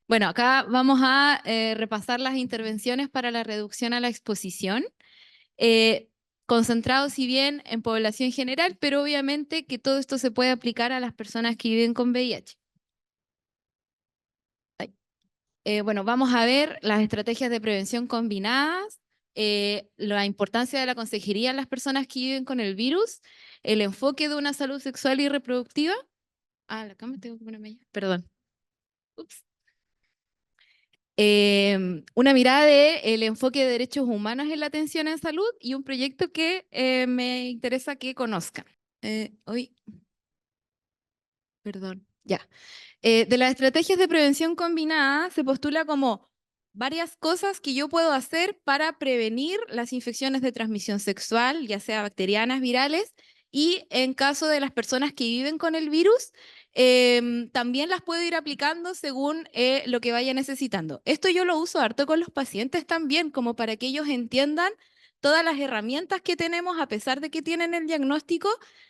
Bueno, acá vamos a repasar las intervenciones para la reducción a la exposición, eh, concentrado si bien en población general, pero obviamente que todo esto se puede aplicar a las personas que viven con VIH. Ay. Bueno, vamos a ver las estrategias de prevención combinadas, la importancia de la consejería en las personas que viven con el virus, el enfoque de una salud sexual y reproductiva. Ah, acá me tengo que ponerme ya. Perdón. Ups. Una mirada de el enfoque de derechos humanos en la atención en salud y un proyecto que me interesa que conozcan. Hoy, perdón, ya. De las estrategias de prevención combinada se postula como varias cosas que yo puedo hacer para prevenir las infecciones de transmisión sexual, ya sea bacterianas, virales, y en caso de las personas que viven con el virus, también las puedo ir aplicando según lo que vaya necesitando. Esto yo lo uso harto con los pacientes también, como para que ellos entiendan todas las herramientas que tenemos, a pesar de que tienen el diagnóstico,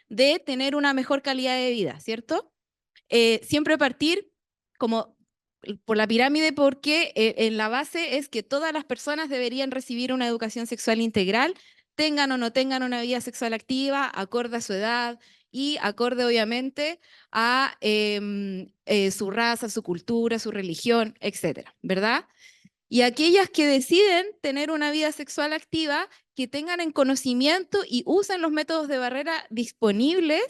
de tener una mejor calidad de vida, ¿cierto? Siempre partir como por la pirámide porque en la base es que todas las personas deberían recibir una educación sexual integral, tengan o no tengan una vida sexual activa, acorde a su edad y acorde obviamente a su raza, su cultura, su religión, etcétera, ¿verdad? Y aquellas que deciden tener una vida sexual activa, que tengan en conocimiento y usen los métodos de barrera disponibles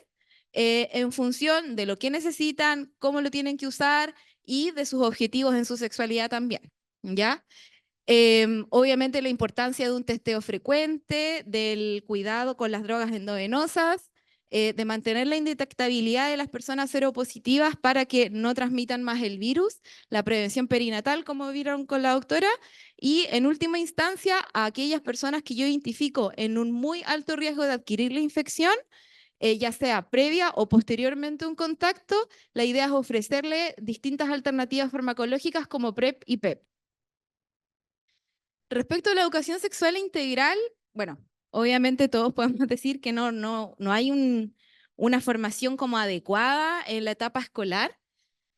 en función de lo que necesitan, cómo lo tienen que usar y de sus objetivos en su sexualidad también, ¿ya? Obviamente la importancia de un testeo frecuente, del cuidado con las drogas endovenosas, de mantener la indetectabilidad de las personas seropositivas para que no transmitan más el virus, la prevención perinatal, como vieron con la doctora, y en última instancia a aquellas personas que yo identifico en un muy alto riesgo de adquirir la infección, ya sea previa o posteriormente a un contacto, la idea es ofrecerle distintas alternativas farmacológicas como PrEP y PEP. Respecto a la educación sexual integral, bueno, obviamente todos podemos decir que no hay una formación como adecuada en la etapa escolar,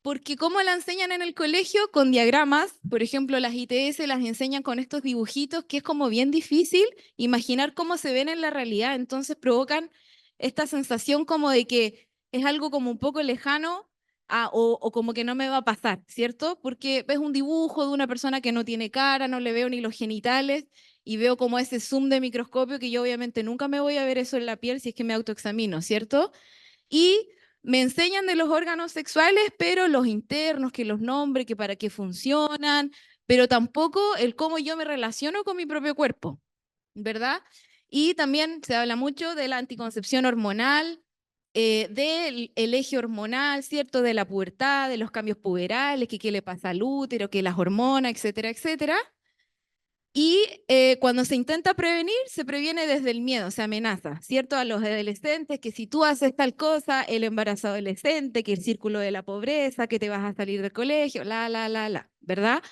porque como la enseñan en el colegio con diagramas, por ejemplo, las ITS las enseñan con estos dibujitos que es como bien difícil imaginar cómo se ven en la realidad, entonces provocan esta sensación como de que es algo como un poco lejano o como que no me va a pasar, ¿cierto? Porque ves un dibujo de una persona que no tiene cara, no le veo ni los genitales y veo como ese zoom de microscopio que yo obviamente nunca me voy a ver eso en la piel si es que me autoexamino, ¿cierto? Y me enseñan de los órganos sexuales, pero los internos, que los nombres, que para qué funcionan, pero tampoco el cómo yo me relaciono con mi propio cuerpo, ¿verdad? Y también se habla mucho de la anticoncepción hormonal, del eje hormonal, ¿cierto? De la pubertad, de los cambios puberales, que qué le pasa al útero, que las hormonas, etcétera, etcétera. Y cuando se intenta prevenir, se previene desde el miedo, se amenaza, ¿cierto? A los adolescentes que si tú haces tal cosa, el embarazo adolescente, que el círculo de la pobreza, que te vas a salir del colegio, ¿verdad?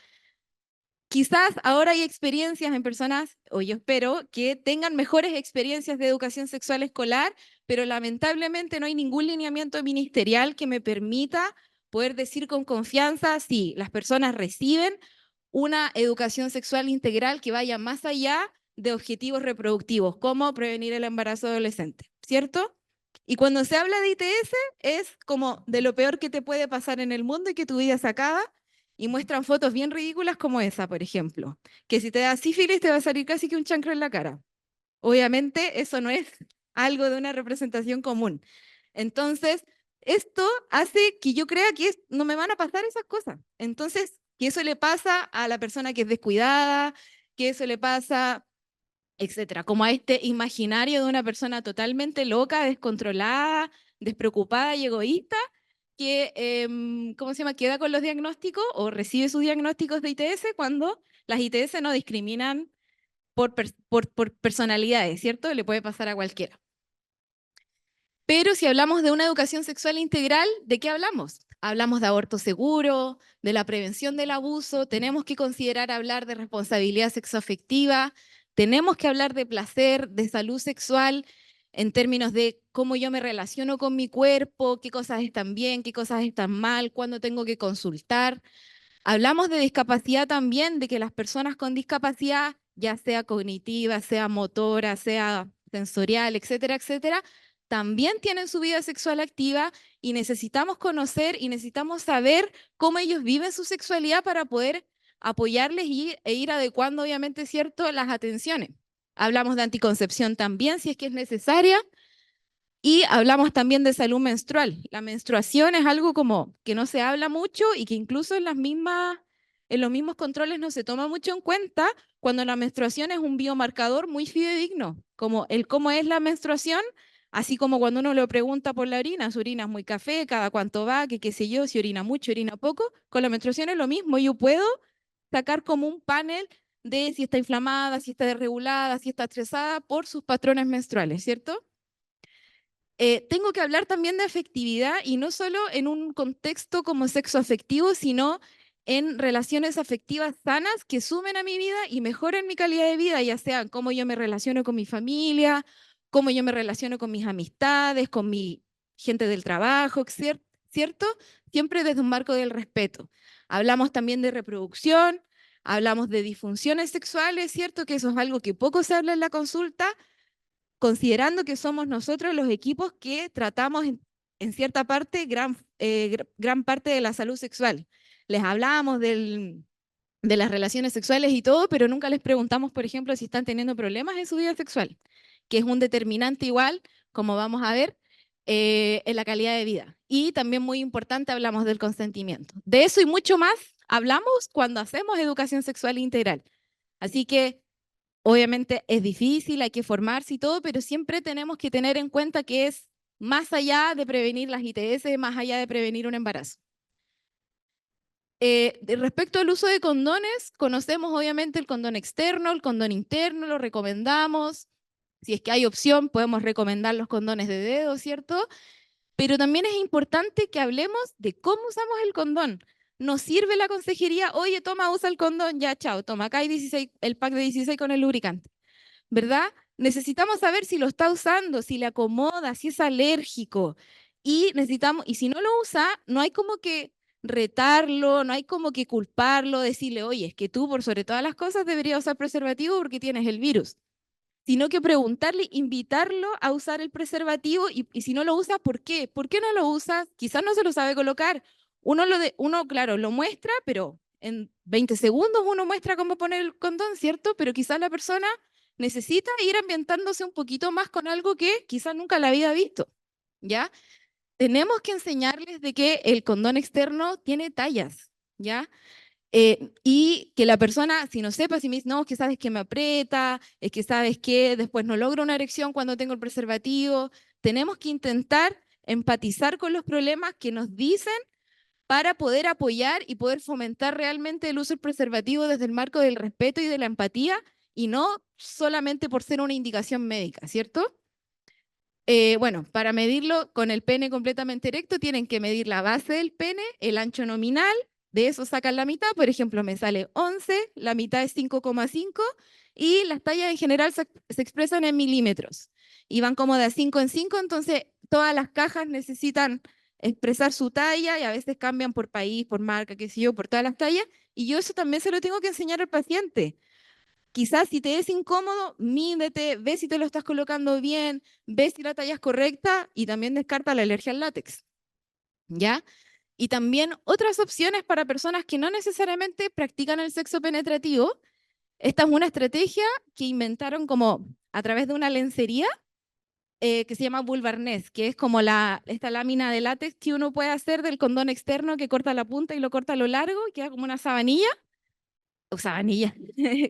Quizás ahora hay experiencias en personas, o yo espero, que tengan mejores experiencias de educación sexual escolar, pero lamentablemente no hay ningún lineamiento ministerial que me permita poder decir con confianza si las personas reciben una educación sexual integral que vaya más allá de objetivos reproductivos, como prevenir el embarazo adolescente, ¿cierto? Y cuando se habla de ITS, es como de lo peor que te puede pasar en el mundo y que tu vida se acaba, y muestran fotos bien ridículas como esa, por ejemplo, que si te da sífilis te va a salir casi que un chancro en la cara. Obviamente eso no es algo de una representación común. Entonces, esto hace que yo crea que no me van a pasar esas cosas. Entonces, que eso le pasa a la persona que es descuidada, que eso le pasa, etcétera, como a este imaginario de una persona totalmente loca, descontrolada, despreocupada y egoísta, que, ¿cómo se llama?, queda con los diagnósticos o recibe sus diagnósticos de ITS cuando las ITS no discriminan por personalidades, ¿cierto? Le puede pasar a cualquiera. Pero si hablamos de una educación sexual integral, ¿de qué hablamos? Hablamos de aborto seguro, de la prevención del abuso, tenemos que considerar hablar de responsabilidad sexoafectiva, tenemos que hablar de placer, de salud sexual, en términos de cómo yo me relaciono con mi cuerpo, qué cosas están bien, qué cosas están mal, cuándo tengo que consultar. Hablamos de discapacidad también, de que las personas con discapacidad, ya sea cognitiva, sea motora, sea sensorial, etcétera, etcétera, también tienen su vida sexual activa y necesitamos conocer y necesitamos saber cómo ellos viven su sexualidad para poder apoyarles e ir adecuando, obviamente, ¿cierto?, las atenciones. Hablamos de anticoncepción también, si es que es necesaria, y hablamos también de salud menstrual. La menstruación es algo como que no se habla mucho y que incluso en los mismos controles no se toma mucho en cuenta cuando la menstruación es un biomarcador muy fidedigno, como el cómo es la menstruación, así como cuando uno le pregunta por la orina, su orina es muy café, cada cuánto va, que qué sé yo, si orina mucho, orina poco, con la menstruación es lo mismo. Yo puedo sacar como un panel de si está inflamada, si está desregulada, si está estresada por sus patrones menstruales, ¿cierto? Tengo que hablar también de afectividad y no solo en un contexto como sexo afectivo, sino en relaciones afectivas sanas que sumen a mi vida y mejoren mi calidad de vida, ya sea cómo yo me relaciono con mi familia, cómo yo me relaciono con mis amistades, con mi gente del trabajo, ¿cierto? Siempre desde un marco del respeto. Hablamos también de reproducción, hablamos de disfunciones sexuales, ¿cierto? Que eso es algo que poco se habla en la consulta, considerando que somos nosotros los equipos que tratamos en cierta parte, gran parte de la salud sexual. Les hablábamos de las relaciones sexuales y todo, pero nunca les preguntamos, por ejemplo, si están teniendo problemas en su vida sexual, que es un determinante igual, como vamos a ver, en la calidad de vida. Y también muy importante, hablamos del consentimiento. De eso y mucho más hablamos cuando hacemos educación sexual integral. Así que obviamente es difícil, hay que formarse y todo, pero siempre tenemos que tener en cuenta que es más allá de prevenir las ITS, más allá de prevenir un embarazo. Respecto al uso de condones, conocemos obviamente el condón externo, el condón interno, lo recomendamos. Si es que hay opción, podemos recomendar los condones de dedo, ¿cierto? Pero también es importante que hablemos de cómo usamos el condón. Nos sirve la consejería, oye, toma, usa el condón, ya, chao, toma, acá hay 16, el pack de 16 con el lubricante. ¿Verdad? Necesitamos saber si lo está usando, si le acomoda, si es alérgico. Y si no lo usa, no hay como que retarlo, no hay como que culparlo, decirle, oye, es que tú por sobre todas las cosas deberías usar preservativo porque tienes el virus. Sino que preguntarle, invitarlo a usar el preservativo y si no lo usa, ¿por qué? ¿Por qué no lo usa? Quizás no se lo sabe colocar. Uno, claro, lo muestra, pero en 20 segundos uno muestra cómo poner el condón, ¿cierto? Pero quizás la persona necesita ir ambientándose un poquito más con algo que quizás nunca la había visto, ¿ya? Tenemos que enseñarles de que el condón externo tiene tallas, ¿ya? Y que la persona, si no sepa, si me dice, no, es que sabes que me aprieta, es que sabes que después no logro una erección cuando tengo el preservativo, tenemos que intentar empatizar con los problemas que nos dicen para poder apoyar y poder fomentar realmente el uso del preservativo desde el marco del respeto y de la empatía y no solamente por ser una indicación médica, ¿cierto? Bueno, para medirlo con el pene completamente erecto tienen que medir la base del pene, el ancho nominal, de eso sacan la mitad, por ejemplo, me sale 11, la mitad es 5,5 y las tallas en general se expresan en milímetros y van como de a 5 en 5, entonces todas las cajas necesitan expresar su talla y a veces cambian por país, por marca, qué sé yo, por todas las tallas y yo eso también se lo tengo que enseñar al paciente. Quizás si te es incómodo, mídete, ve si te lo estás colocando bien, ve si la talla es correcta y también descarta la alergia al látex, ¿ya? Y también otras opciones para personas que no necesariamente practican el sexo penetrativo. Esta es una estrategia que inventaron como a través de una lencería que se llama vulvarnés, que es como esta lámina de látex que uno puede hacer del condón externo que corta la punta y lo corta a lo largo, y queda como una sabanilla o sabanilla,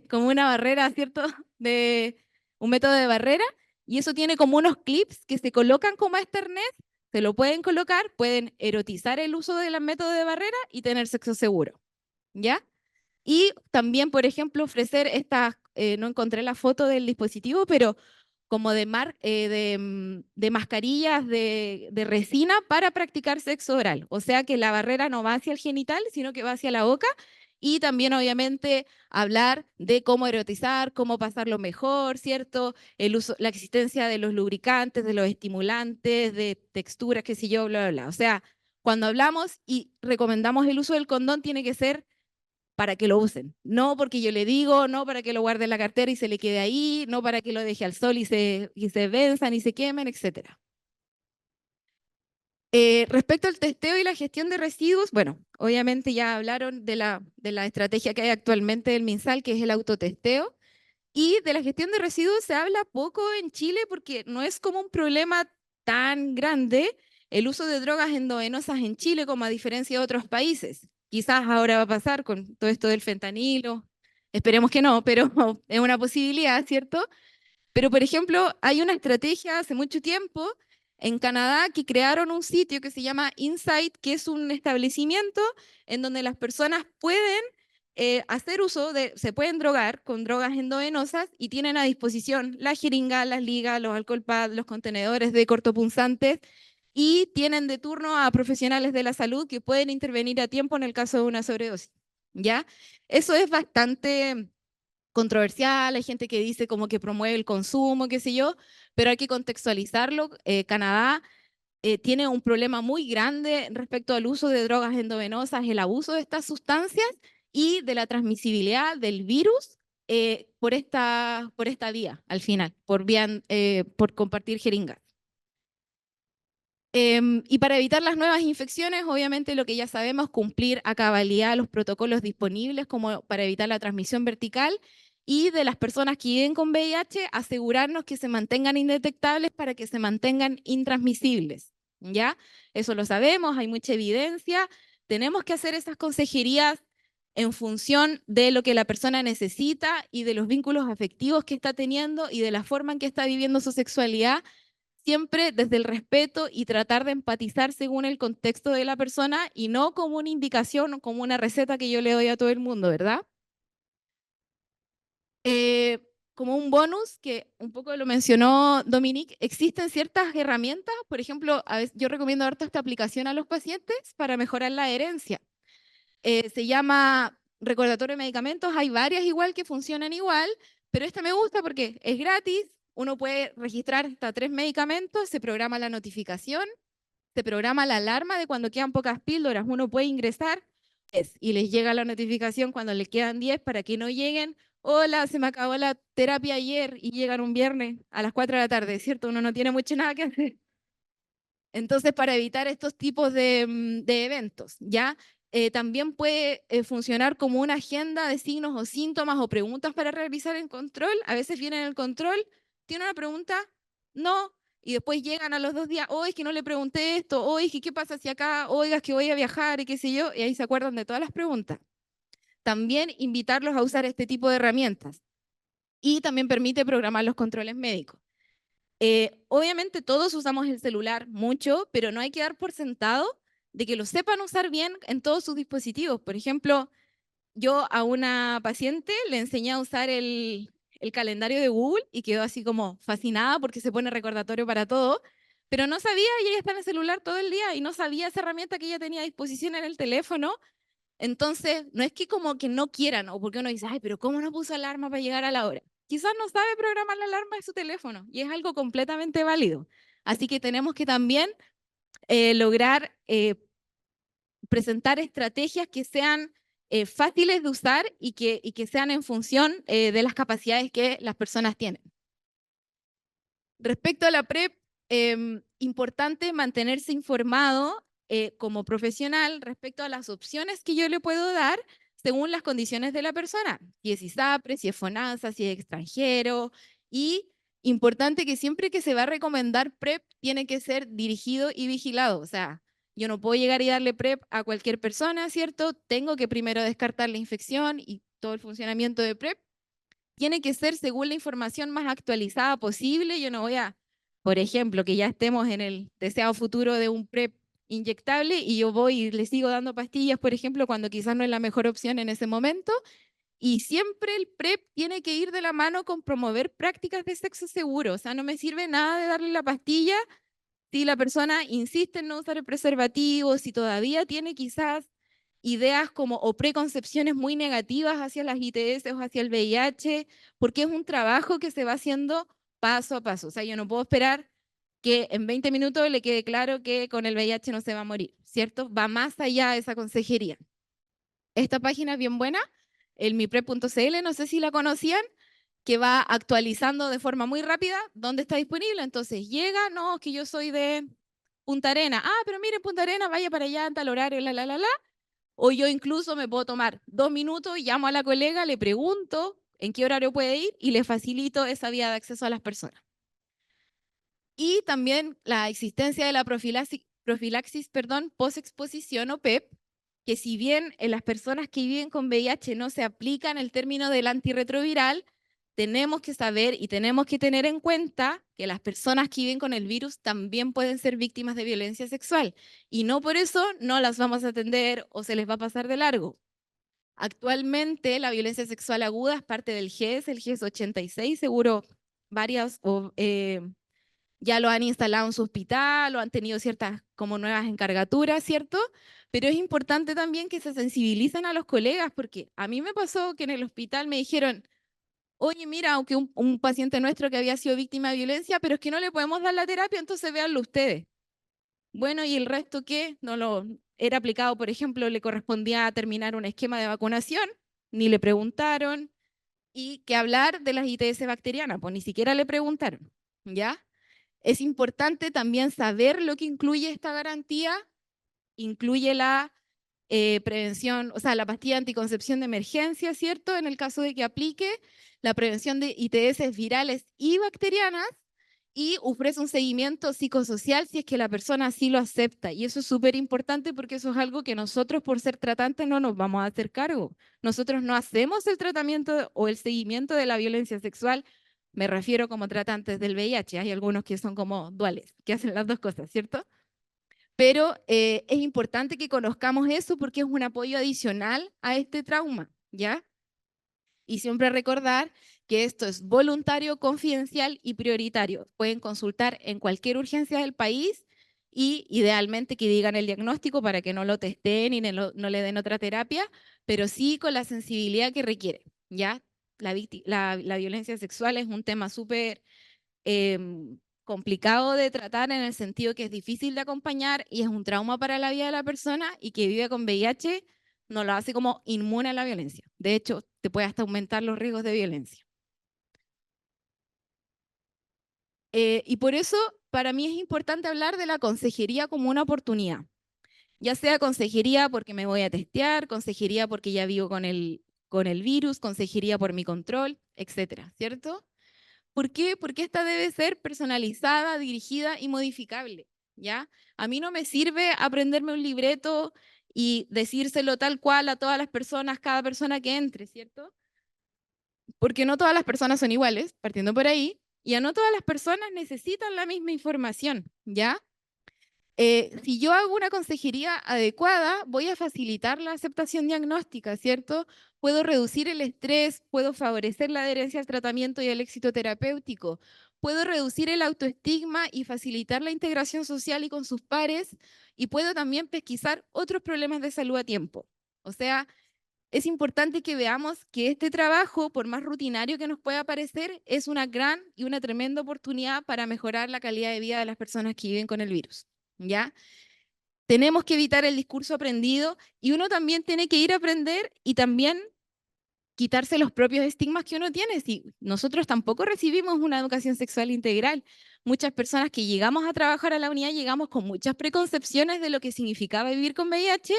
como una barrera, ¿cierto? De un método de barrera, y eso tiene como unos clips que se colocan como a este arnés, se lo pueden colocar, pueden erotizar el uso del método de barrera y tener sexo seguro, ¿ya? Y también, por ejemplo, ofrecer estas, no encontré la foto del dispositivo, pero como de mascarillas de resina para practicar sexo oral. O sea que la barrera no va hacia el genital, sino que va hacia la boca. Y también, obviamente, hablar de cómo erotizar, cómo pasarlo mejor, ¿cierto? El uso, la existencia de los lubricantes, de los estimulantes, de texturas, qué sé yo, bla, bla, bla. O sea, cuando hablamos y recomendamos el uso del condón, tiene que ser para que lo usen. No porque yo le digo, no para que lo guarde en la cartera y se le quede ahí, no para que lo deje al sol y se venzan y se quemen, etcétera. Respecto al testeo y la gestión de residuos, bueno, obviamente ya hablaron de la estrategia que hay actualmente del MinSal, que es el autotesteo, y de la gestión de residuos se habla poco en Chile porque no es como un problema tan grande el uso de drogas endovenosas en Chile como a diferencia de otros países. Quizás ahora va a pasar con todo esto del fentanilo, esperemos que no, pero es una posibilidad, ¿cierto? Pero, por ejemplo, hay una estrategia hace mucho tiempo en Canadá que crearon un sitio que se llama Insight, que es un establecimiento en donde las personas pueden hacer uso de, se pueden drogar con drogas endovenosas y tienen a disposición la jeringa, las ligas, los alcohol pad, los contenedores de cortopunzantes y tienen de turno a profesionales de la salud que pueden intervenir a tiempo en el caso de una sobredosis. ¿Ya? Eso es bastante controversial, hay gente que dice como que promueve el consumo, qué sé yo, pero hay que contextualizarlo. Canadá tiene un problema muy grande respecto al uso de drogas endovenosas, el abuso de estas sustancias y de la transmisibilidad del virus por esta vía, al final, por compartir jeringas. Y para evitar las nuevas infecciones, obviamente lo que ya sabemos, cumplir a cabalidad los protocolos disponibles como para evitar la transmisión vertical y de las personas que viven con VIH, asegurarnos que se mantengan indetectables para que se mantengan intransmisibles. ¿Ya? Eso lo sabemos, hay mucha evidencia. Tenemos que hacer esas consejerías en función de lo que la persona necesita y de los vínculos afectivos que está teniendo y de la forma en que está viviendo su sexualidad siempre desde el respeto y tratar de empatizar según el contexto de la persona y no como una indicación o como una receta que yo le doy a todo el mundo, ¿verdad? Eh, como un bonus, que un poco lo mencionó Dominique, existen ciertas herramientas, por ejemplo, a veces yo recomiendo harto esta aplicación a los pacientes para mejorar la adherencia. Se llama recordatorio de medicamentos, hay varias igual que funcionan igual, pero esta me gusta porque es gratis, uno puede registrar hasta 3 medicamentos, se programa la notificación, se programa la alarma de cuando quedan pocas píldoras, uno puede ingresar y les llega la notificación cuando les quedan 10 para que no lleguen, hola, se me acabó la terapia ayer y llegan un viernes a las 4 de la tarde, ¿cierto? Uno no tiene mucho nada que hacer. Entonces, para evitar estos tipos de eventos, ¿ya? También puede funcionar como una agenda de signos o síntomas o preguntas para realizar el control. A veces viene en el control, tiene una pregunta, no, y después llegan a los 2 días, oh, es que no le pregunté esto, oh, es que qué pasa si acá, oiga, es que voy a viajar y qué sé yo, y ahí se acuerdan de todas las preguntas. También invitarlos a usar este tipo de herramientas. Y también permite programar los controles médicos. Obviamente todos usamos el celular mucho, pero no hay que dar por sentado de que lo sepan usar bien en todos sus dispositivos. Por ejemplo, yo a una paciente le enseñé a usar el calendario de Google y quedó así como fascinada porque se pone recordatorio para todo, pero no sabía y ella está en el celular todo el día y no sabía esa herramienta que ella tenía a disposición en el teléfono. Entonces, no es que como que no quieran o porque uno dice, ay, pero ¿cómo no puso alarma para llegar a la hora? Quizás no sabe programar la alarma de su teléfono y es algo completamente válido. Así que tenemos que también lograr presentar estrategias que sean fáciles de usar y que sean en función de las capacidades que las personas tienen. Respecto a la PrEP, importante mantenerse informado como profesional respecto a las opciones que yo le puedo dar según las condiciones de la persona, si es ISAPRE, si es FONASA, si es extranjero, y importante que siempre que se va a recomendar PrEP tiene que ser dirigido y vigilado, o sea, yo no puedo llegar y darle PrEP a cualquier persona, ¿cierto? Tengo que primero descartar la infección y todo el funcionamiento de PrEP tiene que ser según la información más actualizada posible. Yo no voy a, por ejemplo, que ya estemos en el deseado futuro de un PrEP inyectable y yo voy y le sigo dando pastillas, por ejemplo, cuando quizás no es la mejor opción en ese momento. Y siempre el PrEP tiene que ir de la mano con promover prácticas de sexo seguro. O sea, no me sirve nada de darle la pastilla si la persona insiste en no usar el preservativo, si todavía tiene quizás ideas como o preconcepciones muy negativas hacia las ITS o hacia el VIH, porque es un trabajo que se va haciendo paso a paso. O sea, yo no puedo esperar que en 20 minutos le quede claro que con el VIH no se va a morir, ¿cierto? Va más allá de esa consejería. Esta página es bien buena, el miprep.cl, no sé si la conocían, que va actualizando de forma muy rápida dónde está disponible. Entonces llega, no, que yo soy de Punta Arena. Ah, pero mire, Punta Arena, vaya para allá en tal horario, la. O yo incluso me puedo tomar 2 minutos, llamo a la colega, le pregunto en qué horario puede ir y le facilito esa vía de acceso a las personas. Y también la existencia de la profilaxis, perdón, post-exposición o PEP, que si bien en las personas que viven con VIH no se aplica en el término del antirretroviral, tenemos que saber y tenemos que tener en cuenta que las personas que viven con el virus también pueden ser víctimas de violencia sexual y no por eso no las vamos a atender o se les va a pasar de largo. Actualmente la violencia sexual aguda es parte del GES, el GES 86, seguro varias ya lo han instalado en su hospital o han tenido ciertas como nuevas encargaturas, ¿cierto? Pero es importante también que se sensibilicen a los colegas, porque a mí me pasó que en el hospital me dijeron, oye, mira, aunque un paciente nuestro que había sido víctima de violencia, pero es que no le podemos dar la terapia, entonces véanlo ustedes. Bueno, ¿y el resto qué? No lo era aplicado, por ejemplo, le correspondía terminar un esquema de vacunación, ni le preguntaron, y que hablar de las ITS bacterianas, pues ni siquiera le preguntaron, ¿ya? Es importante también saber lo que incluye esta garantía. Incluye la prevención, o sea, la pastilla de anticoncepción de emergencia, ¿cierto? En el caso de que aplique, la prevención de ITS virales y bacterianas, y ofrece un seguimiento psicosocial si es que la persona así lo acepta. Y eso es súper importante porque eso es algo que nosotros, por ser tratantes, no nos vamos a hacer cargo. Nosotros no hacemos el tratamiento o el seguimiento de la violencia sexual. Me refiero como tratantes del VIH. Hay algunos que son como duales, que hacen las dos cosas, ¿cierto? Pero es importante que conozcamos eso porque es un apoyo adicional a este trauma, ¿ya? Y siempre recordar que esto es voluntario, confidencial y prioritario. Pueden consultar en cualquier urgencia del país y idealmente que digan el diagnóstico para que no lo testeen y no le den otra terapia, pero sí con la sensibilidad que requiere, ¿ya? La violencia sexual es un tema súper complicado de tratar en el sentido que es difícil de acompañar y es un trauma para la vida de la persona, y que vive con VIH no lo hace como inmune a la violencia. De hecho, te puede hasta aumentar los riesgos de violencia. Y por eso, para mí es importante hablar de la consejería como una oportunidad. Ya sea consejería porque me voy a testear, consejería porque ya vivo con el virus, consejería por mi control, etcétera, ¿cierto? ¿Por qué? Porque esta debe ser personalizada, dirigida y modificable, ¿ya? A mí no me sirve aprenderme un libreto y decírselo tal cual a todas las personas, cada persona que entre, ¿cierto? Porque no todas las personas son iguales, partiendo por ahí, y a no todas las personas necesitan la misma información, ¿ya? Si yo hago una consejería adecuada, voy a facilitar la aceptación diagnóstica, ¿cierto? Puedo reducir el estrés, puedo favorecer la adherencia al tratamiento y el éxito terapéutico, puedo reducir el autoestigma y facilitar la integración social y con sus pares, y puedo también pesquisar otros problemas de salud a tiempo. O sea, es importante que veamos que este trabajo, por más rutinario que nos pueda parecer, es una gran y una tremenda oportunidad para mejorar la calidad de vida de las personas que viven con el virus, ¿ya? Tenemos que evitar el discurso aprendido y uno también tiene que ir a aprender y también quitarse los propios estigmas que uno tiene. Si nosotros tampoco recibimos una educación sexual integral, muchas personas que llegamos a trabajar a la unidad llegamos con muchas preconcepciones de lo que significaba vivir con VIH,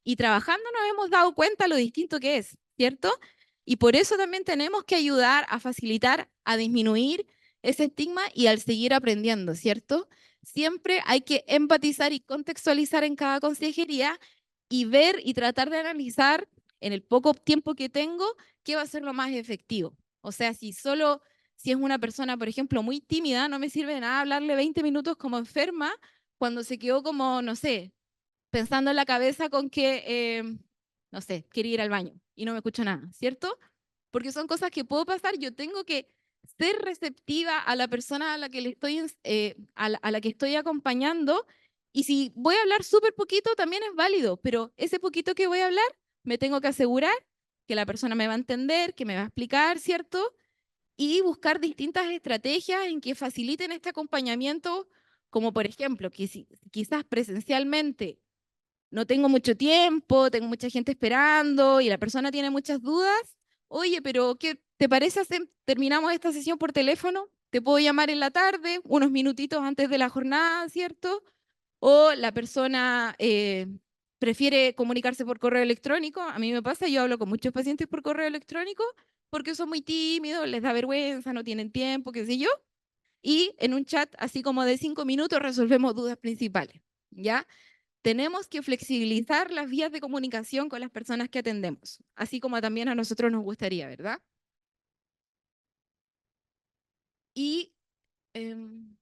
y trabajando nos hemos dado cuenta lo distinto que es, ¿cierto? Y por eso también tenemos que ayudar a facilitar, a disminuir ese estigma y al seguir aprendiendo, ¿cierto? Siempre hay que empatizar y contextualizar en cada consejería y ver y tratar de analizar en el poco tiempo que tengo qué va a ser lo más efectivo. O sea, si es una persona, por ejemplo, muy tímida, no me sirve de nada hablarle 20 minutos como enferma cuando se quedó como, no sé, pensando en la cabeza con que, no sé, quiere ir al baño y no me escucha nada, ¿cierto? Porque son cosas que puedo pasar. Yo tengo que ser receptiva a la persona a la que le estoy, a la que estoy acompañando. Y si voy a hablar súper poquito, también es válido, pero ese poquito que voy a hablar, me tengo que asegurar que la persona me va a entender, que me va a explicar, ¿cierto? Y buscar distintas estrategias en que faciliten este acompañamiento, como por ejemplo, que si, quizás presencialmente no tengo mucho tiempo, tengo mucha gente esperando y la persona tiene muchas dudas, oye, pero ¿qué te parece terminamos esta sesión por teléfono? Te puedo llamar en la tarde, unos minutitos antes de la jornada, ¿cierto? O la persona prefiere comunicarse por correo electrónico. A mí me pasa, yo hablo con muchos pacientes por correo electrónico porque son muy tímidos, les da vergüenza, no tienen tiempo, qué sé yo. Y en un chat, así como de 5 minutos, resolvemos dudas principales. ¿Ya? Tenemos que flexibilizar las vías de comunicación con las personas que atendemos, así como también a nosotros nos gustaría, ¿verdad? Y em,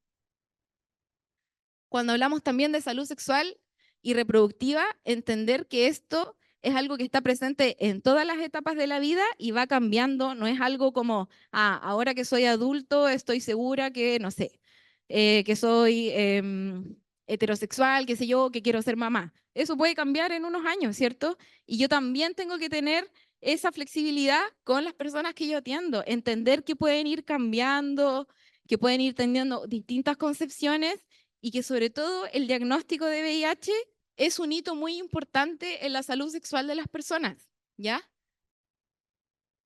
cuando hablamos también de salud sexual y reproductiva, entender que esto es algo que está presente en todas las etapas de la vida y va cambiando, no es algo como, ahora que soy adulto estoy segura que, no sé, que soy heterosexual, qué sé yo, que quiero ser mamá. Eso puede cambiar en unos años, ¿cierto? Y yo también tengo que tener esa flexibilidad con las personas que yo atiendo, entender que pueden ir cambiando, que pueden ir teniendo distintas concepciones y que sobre todo el diagnóstico de VIH es un hito muy importante en la salud sexual de las personas, ¿ya?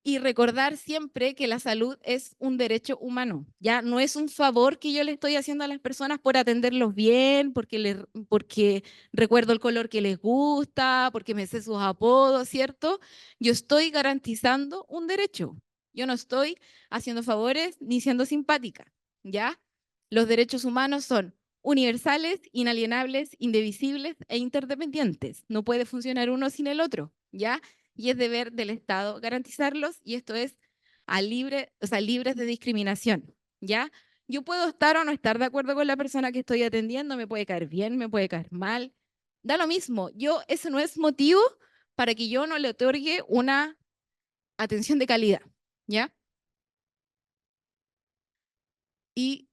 Y recordar siempre que la salud es un derecho humano, ¿ya? No es un favor que yo le estoy haciendo a las personas por atenderlos bien, porque recuerdo el color que les gusta, porque me sé sus apodos, ¿cierto? Yo estoy garantizando un derecho. Yo no estoy haciendo favores ni siendo simpática, ¿ya? Los derechos humanos son universales, inalienables, indivisibles e interdependientes. No puede funcionar uno sin el otro, ¿ya? Y es deber del Estado garantizarlos y esto es o sea, libres de discriminación, ¿ya? Yo puedo estar o no estar de acuerdo con la persona que estoy atendiendo, me puede caer bien, me puede caer mal, da lo mismo. Eso no es motivo para que yo no le otorgue una atención de calidad, ¿ya? Y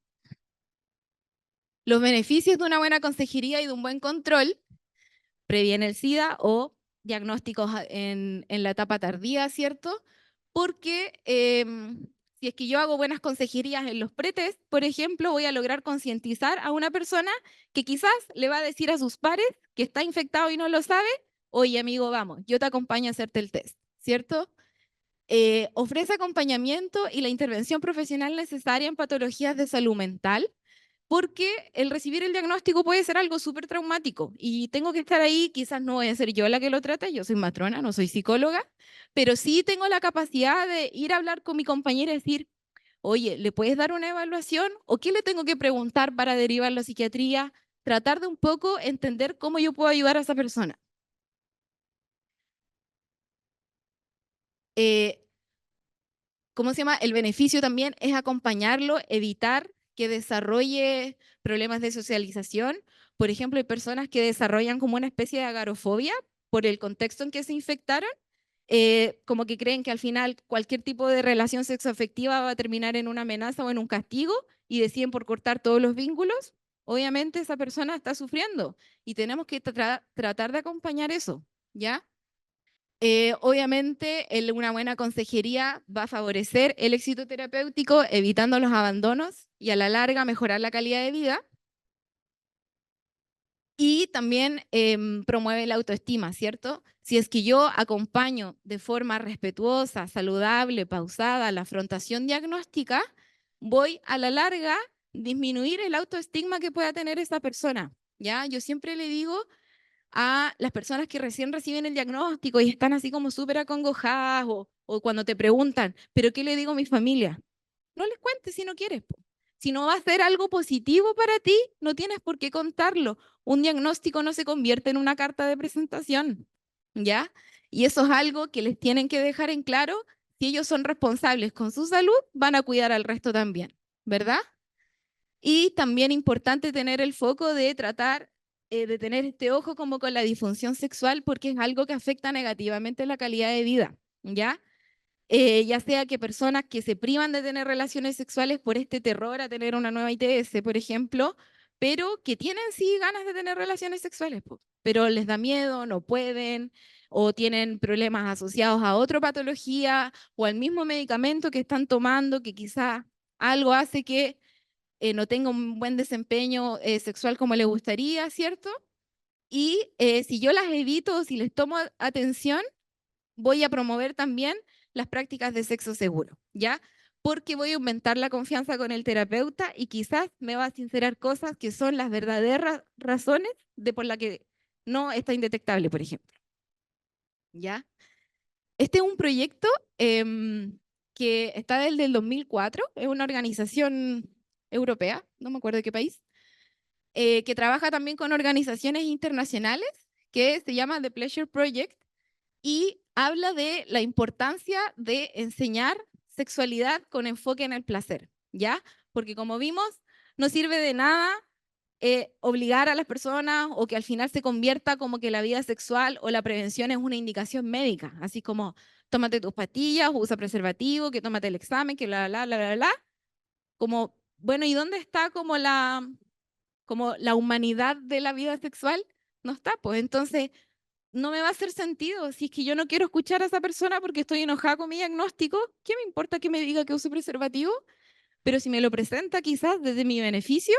los beneficios de una buena consejería y de un buen control previene el SIDA o diagnósticos en la etapa tardía, ¿cierto? Porque si es que yo hago buenas consejerías en los pretest, por ejemplo, voy a lograr concientizar a una persona que quizás le va a decir a sus pares que está infectado y no lo sabe, oye amigo, vamos, yo te acompaño a hacerte el test, ¿cierto? Ofrece acompañamiento y la intervención profesional necesaria en patologías de salud mental, porque el recibir el diagnóstico puede ser algo súper traumático y tengo que estar ahí, quizás no voy a ser yo la que lo trate, yo soy matrona, no soy psicóloga, pero sí tengo la capacidad de ir a hablar con mi compañera y decir, oye, ¿le puedes dar una evaluación? ¿O qué le tengo que preguntar para derivarlo a psiquiatría? Tratar de un poco entender cómo yo puedo ayudar a esa persona. Eh, ¿Cómo se llama? El beneficio también es acompañarlo, evitar que desarrolle problemas de socialización. Por ejemplo, hay personas que desarrollan como una especie de agorafobia por el contexto en que se infectaron, como que creen que al final cualquier tipo de relación sexoafectiva va a terminar en una amenaza o en un castigo y deciden por cortar todos los vínculos. Obviamente esa persona está sufriendo y tenemos que tratar de acompañar eso, ¿ya? Obviamente, una buena consejería va a favorecer el éxito terapéutico, evitando los abandonos y a la larga mejorar la calidad de vida. Y también promueve la autoestima, ¿cierto? Si es que yo acompaño de forma respetuosa, saludable, pausada la afrontación diagnóstica, voy a la larga disminuir el autoestigma que pueda tener esa persona. ¿Ya? Yo siempre le digo a las personas que recién reciben el diagnóstico y están así como súper acongojadas o cuando te preguntan, ¿pero qué le digo a mi familia? No les cuentes si no quieres. Po. Si no va a ser algo positivo para ti, no tienes por qué contarlo. Un diagnóstico no se convierte en una carta de presentación, ¿ya? Y eso es algo que les tienen que dejar en claro. Si ellos son responsables con su salud, van a cuidar al resto también, ¿verdad? Y también importante tener el foco de tratar de tener este ojo como con la disfunción sexual porque es algo que afecta negativamente la calidad de vida, ¿ya? Ya sea que personas que se privan de tener relaciones sexuales por este terror a tener una nueva ITS, por ejemplo, pero que tienen sí ganas de tener relaciones sexuales, pero les da miedo, no pueden, o tienen problemas asociados a otra patología o al mismo medicamento que están tomando que quizá algo hace que no tenga un buen desempeño sexual como le gustaría, ¿cierto? Y si yo las evito o si les tomo atención, voy a promover también las prácticas de sexo seguro, ¿ya? Porque voy a aumentar la confianza con el terapeuta y quizás me va a sincerar cosas que son las verdaderas razones de por la que no está indetectable, por ejemplo, ¿ya? Este es un proyecto que está desde el 2004, es una organización europea, no me acuerdo de qué país, que trabaja también con organizaciones internacionales, que se llama The Pleasure Project, y habla de la importancia de enseñar sexualidad con enfoque en el placer, ¿ya? Porque como vimos, no sirve de nada obligar a las personas o que al final se convierta como que la vida sexual o la prevención es una indicación médica, así como tómate tus pastillas, usa preservativo, que tómate el examen, que bla, bla, bla, bla, bla, como, bueno, ¿y dónde está como la humanidad de la vida sexual? No está, pues entonces no me va a hacer sentido. Si es que yo no quiero escuchar a esa persona porque estoy enojada con mi diagnóstico, ¿qué me importa que me diga que use preservativo? Pero si me lo presenta quizás desde mi beneficio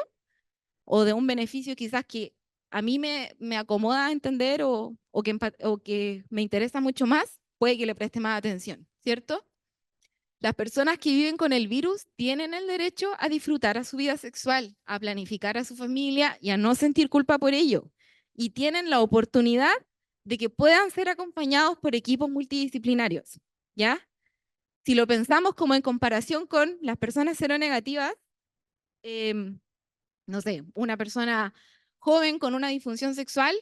o de un beneficio quizás que a mí me acomoda entender o que me interesa mucho más, puede que le preste más atención, ¿cierto? Las personas que viven con el virus tienen el derecho a disfrutar a su vida sexual, a planificar a su familia y a no sentir culpa por ello. Y tienen la oportunidad de que puedan ser acompañados por equipos multidisciplinarios, ¿ya? Si lo pensamos como en comparación con las personas seronegativas, eh, no sé, una persona joven con una disfunción sexual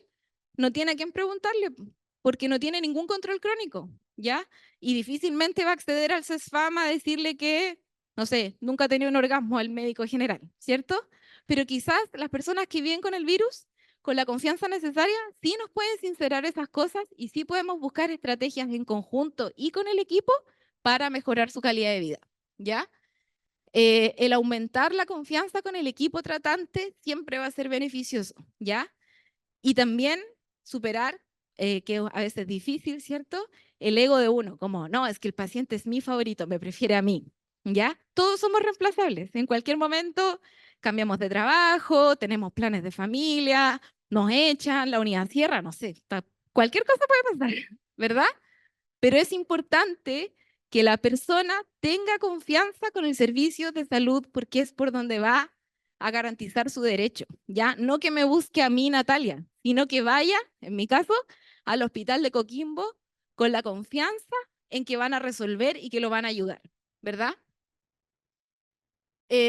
no tiene a quién preguntarle porque no tiene ningún control crónico, ¿ya? Y difícilmente va a acceder al CESFAM a decirle que, no sé, nunca ha tenido un orgasmo al médico general, ¿cierto? Pero quizás las personas que viven con el virus, con la confianza necesaria, sí nos pueden sincerar esas cosas y sí podemos buscar estrategias en conjunto y con el equipo para mejorar su calidad de vida, ¿ya? El aumentar la confianza con el equipo tratante siempre va a ser beneficioso, ¿ya? Y también superar, que a veces es difícil, ¿cierto? El ego de uno, como, no, es que el paciente es mi favorito, me prefiere a mí, ¿ya? Todos somos reemplazables, en cualquier momento cambiamos de trabajo, tenemos planes de familia, nos echan, la unidad cierra, no sé, cualquier cosa puede pasar, ¿verdad? Pero es importante que la persona tenga confianza con el servicio de salud porque es por donde va a garantizar su derecho, ¿ya? No que me busque a mí, Natalia, sino que vaya, en mi caso, al hospital de Coquimbo con la confianza en que van a resolver y que lo van a ayudar, ¿verdad?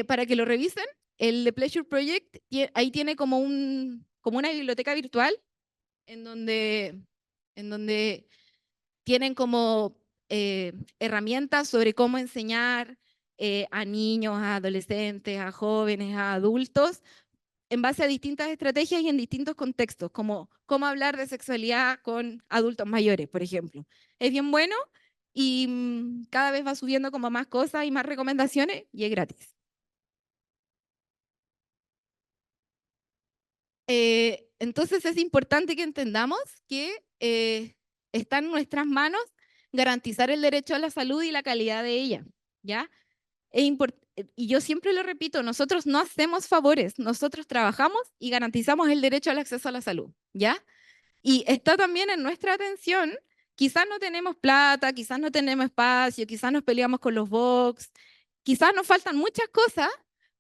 Para que lo revisen, el The Pleasure Project ahí tiene como una biblioteca virtual en donde, en donde tienen como herramientas sobre cómo enseñar a niños, a adolescentes, a jóvenes, a adultos, en base a distintas estrategias y en distintos contextos, como cómo hablar de sexualidad con adultos mayores, por ejemplo. Es bien bueno y cada vez va subiendo como más cosas y más recomendaciones y es gratis. Entonces es importante que entendamos que está en nuestras manos garantizar el derecho a la salud y la calidad de ella, ¿ya? Y yo siempre lo repito, nosotros no hacemos favores, nosotros trabajamos y garantizamos el derecho al acceso a la salud, ¿ya? Y está también en nuestra atención, quizás no tenemos plata, quizás no tenemos espacio, quizás nos peleamos con los box, quizás nos faltan muchas cosas,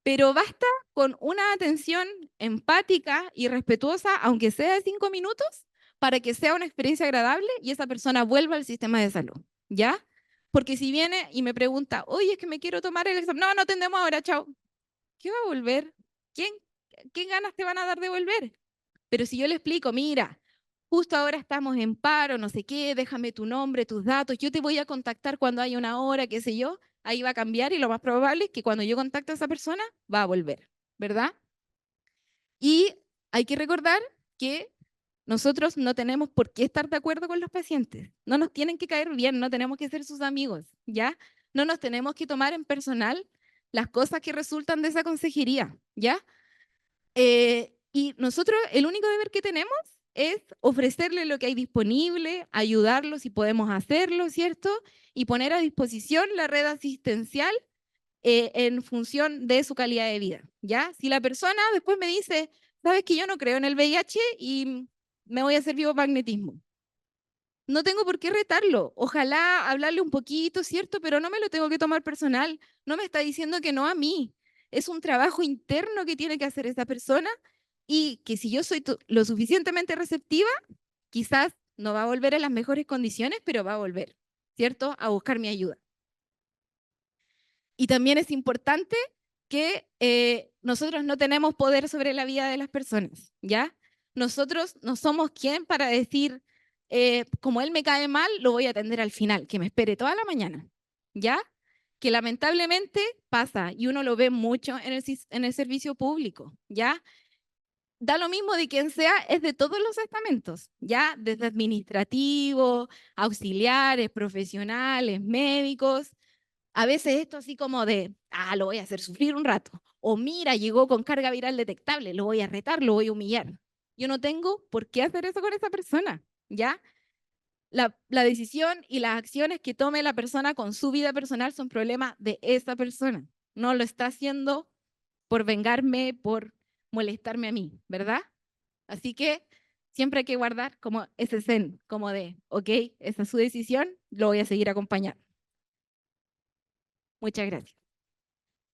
pero basta con una atención empática y respetuosa, aunque sea de 5 minutos, para que sea una experiencia agradable y esa persona vuelva al sistema de salud, ¿ya? Porque si viene y me pregunta, oye, es que me quiero tomar el examen, no, no atendemos ahora, chao. ¿Qué va a volver? ¿Quién, qué ganas te van a dar de volver? Pero si yo le explico, mira, justo ahora estamos en paro, no sé qué, déjame tu nombre, tus datos, yo te voy a contactar cuando haya una hora, qué sé yo, ahí va a cambiar y lo más probable es que cuando yo contacte a esa persona va a volver, ¿verdad? Y hay que recordar que nosotros no tenemos por qué estar de acuerdo con los pacientes, no nos tienen que caer bien, no tenemos que ser sus amigos, ¿ya? No nos tenemos que tomar en personal las cosas que resultan de esa consejería, ¿ya? Y nosotros el único deber que tenemos es ofrecerle lo que hay disponible, ayudarlo si podemos hacerlo, ¿cierto? Y poner a disposición la red asistencial en función de su calidad de vida, ¿ya? Si la persona después me dice, sabes que yo no creo en el VIH y me voy a hacer biomagnetismo. No tengo por qué retarlo. Ojalá hablarle un poquito, ¿cierto? Pero no me lo tengo que tomar personal. No me está diciendo que no a mí. Es un trabajo interno que tiene que hacer esa persona y que si yo soy lo suficientemente receptiva, quizás no va a volver en las mejores condiciones, pero va a volver, ¿cierto? A buscar mi ayuda. Y también es importante que nosotros no tenemos poder sobre la vida de las personas, ¿ya? Nosotros no somos quien para decir, como él me cae mal, lo voy a atender al final, que me espere toda la mañana, ¿ya? Que lamentablemente pasa y uno lo ve mucho en el servicio público, ¿ya? Da lo mismo de quien sea, es de todos los estamentos, ¿ya? Desde administrativos, auxiliares, profesionales, médicos. A veces esto así como de, lo voy a hacer sufrir un rato. O mira, llegó con carga viral detectable, lo voy a retar, lo voy a humillar. Yo no tengo por qué hacer eso con esa persona, ¿ya? La decisión y las acciones que tome la persona con su vida personal son problemas de esa persona. No lo está haciendo por vengarme, por molestarme a mí, ¿verdad? Así que siempre hay que guardar como ese zen, como de, ok, esa es su decisión, lo voy a seguir acompañando. Muchas gracias.